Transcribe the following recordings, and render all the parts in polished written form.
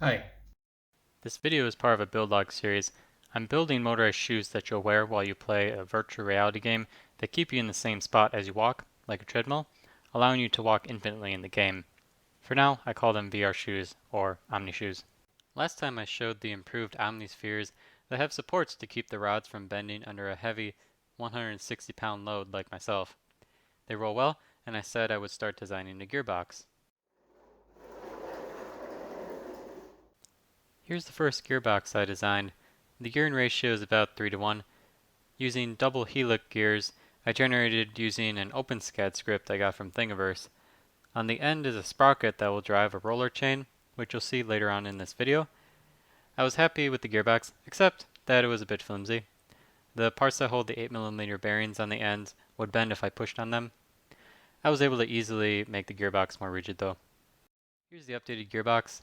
Hi. This video is part of a build log series. I'm building motorized shoes that you'll wear while you play a virtual reality game that keep you in the same spot as you walk, like a treadmill, allowing you to walk infinitely in the game. For now, I call them VR shoes, or omni shoes. Last time I showed the improved omni-spheres that have supports to keep the rods from bending under a heavy 160-pound load like myself. They roll well, and I said I would start designing a gearbox. Here's the first gearbox I designed. The gearing ratio is about 3 to 1. Using double helix gears, I generated using an OpenSCAD script I got from Thingiverse. On the end is a sprocket that will drive a roller chain, which you'll see later on in this video. I was happy with the gearbox, except that it was a bit flimsy. The parts that hold the 8mm bearings on the ends would bend if I pushed on them. I was able to easily make the gearbox more rigid though. Here's the updated gearbox.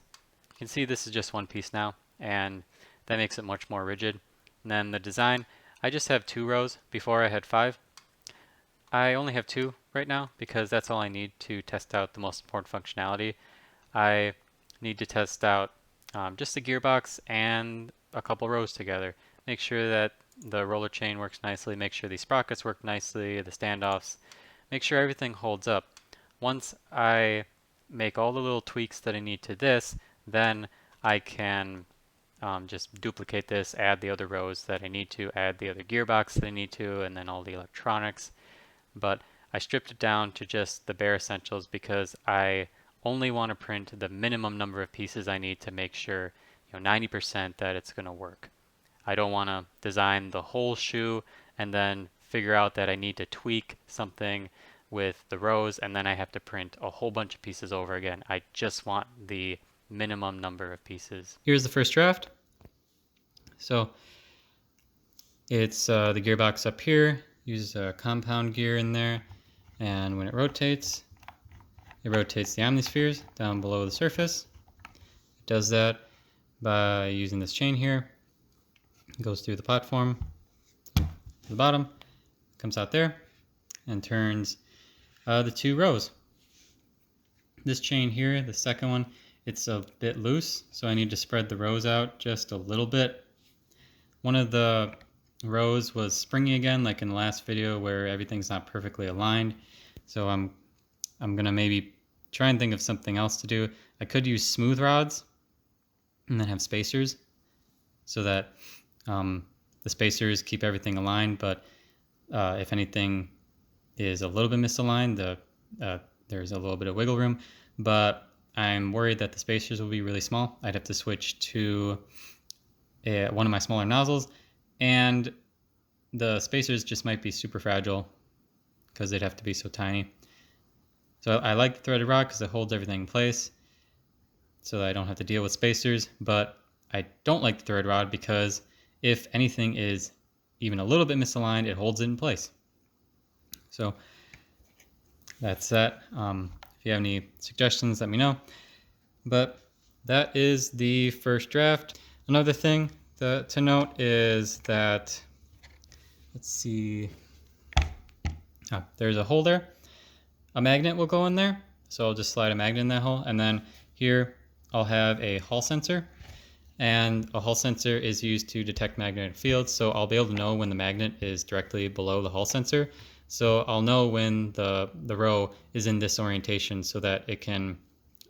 You can see this is just one piece now, and that makes it much more rigid. And then the design, I just have 2 rows. Before I had 5. I only have 2 right now because that's all I need to test out the most important functionality. I need to test out just the gearbox and a couple rows together. Make sure that the roller chain works nicely, make sure these sprockets work nicely, the standoffs, make sure everything holds up. Once I make all the little tweaks that I need to this, then I can just duplicate this, add the other rows that I need to, add the other gearbox that I need to, and then all the electronics. But I stripped it down to just the bare essentials because I only want to print the minimum number of pieces I need to make sure, 90% that it's going to work. I don't want to design the whole shoe and then figure out that I need to tweak something with the rows and then I have to print a whole bunch of pieces over again. I just want the minimum number of pieces. Here's the first draft. So it's the gearbox up here. Use a compound gear in there. And when it rotates the omni-spheres down below the surface. It does that by using this chain here. It goes through the platform to the bottom, comes out there, and turns the 2 rows. This chain here, the second one, it's a bit loose, so I need to spread the rows out just a little bit. One of the rows was springy again, like in the last video where everything's not perfectly aligned. So I'm gonna maybe try and think of something else to do. I could use smooth rods and then have spacers so that the spacers keep everything aligned, but if anything is a little bit misaligned, there's a little bit of wiggle room, but I'm worried that the spacers will be really small. I'd have to switch to one of my smaller nozzles, and the spacers just might be super fragile because they'd have to be so tiny. So I like the threaded rod because it holds everything in place so that I don't have to deal with spacers, but I don't like the thread rod because if anything is even a little bit misaligned, it holds it in place. So that's that. If you have any suggestions, let me know. But that is the first draft. Another thing to note is that, let's see, there's a hole there. A magnet will go in there, so I'll just slide a magnet in that hole, and then here I'll have a Hall sensor, and a Hall sensor is used to detect magnetic fields, so I'll be able to know when the magnet is directly below the Hall sensor. So I'll know when the row is in this orientation so that it can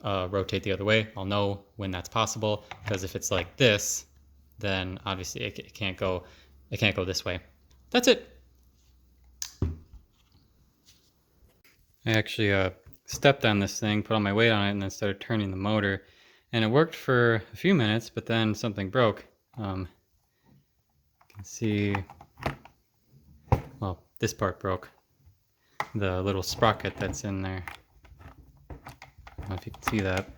rotate the other way. I'll know when that's possible, because if it's like this, then obviously it can't go this way. That's it. I actually stepped on this thing, put all my weight on it, and then started turning the motor. And it worked for a few minutes, but then something broke. You can see, well, this part broke. The little sprocket that's in there. I don't know if you can see that.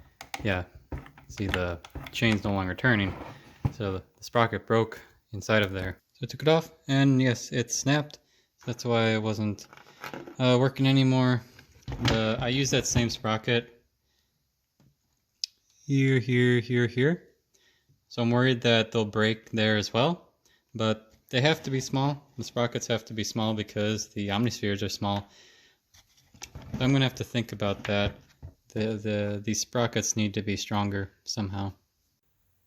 Yeah, see the chain's no longer turning. So the sprocket broke inside of there. So I took it off, and yes, it snapped. That's why it wasn't working anymore. I use that same sprocket here, here, here, here. So I'm worried that they'll break there as well, but they have to be small. The sprockets have to be small because the omni-spheres are small. So I'm gonna have to think about that. These sprockets need to be stronger somehow.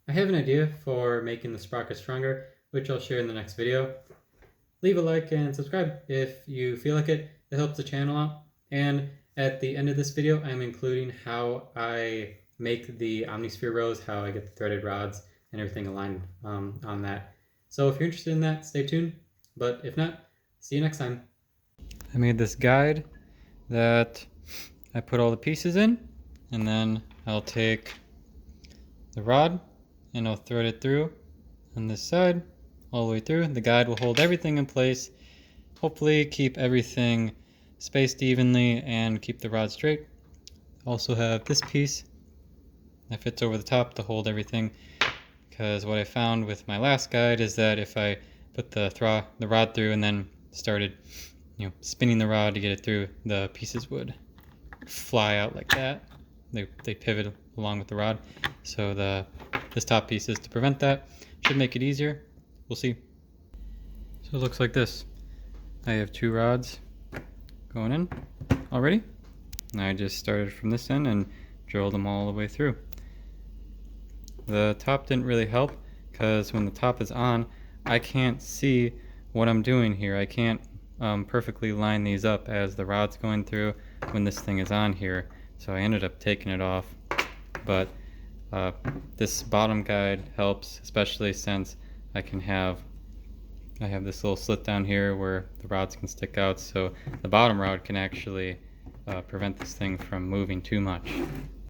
I have an idea for making the sprocket stronger, which I'll share in the next video. Leave a like and subscribe if you feel like it. It helps the channel out. And at the end of this video, I'm including how I make the omni-sphere rows, how I get the threaded rods and everything aligned on that. So if you're interested in that, stay tuned. But if not, see you next time. I made this guide that I put all the pieces in, and then I'll take the rod and I'll thread it through on this side all the way through. The guide will hold everything in place, hopefully keep everything spaced evenly and keep the rod straight. Also have this piece that fits over the top to hold everything, because what I found with my last guide is that if I put the rod through and then started spinning the rod to get it through, the pieces would fly out like that. They pivot along with the rod. So this top piece is to prevent that. Should make it easier. We'll see. So it looks like this. I have 2 rods going in already. And I just started from this end and drilled them all the way through. The top didn't really help because when the top is on, I can't see what I'm doing here. I can't perfectly line these up as the rod's going through when this thing is on here. So I ended up taking it off. But this bottom guide helps, especially since I have this little slit down here where the rods can stick out, so the bottom rod can actually prevent this thing from moving too much.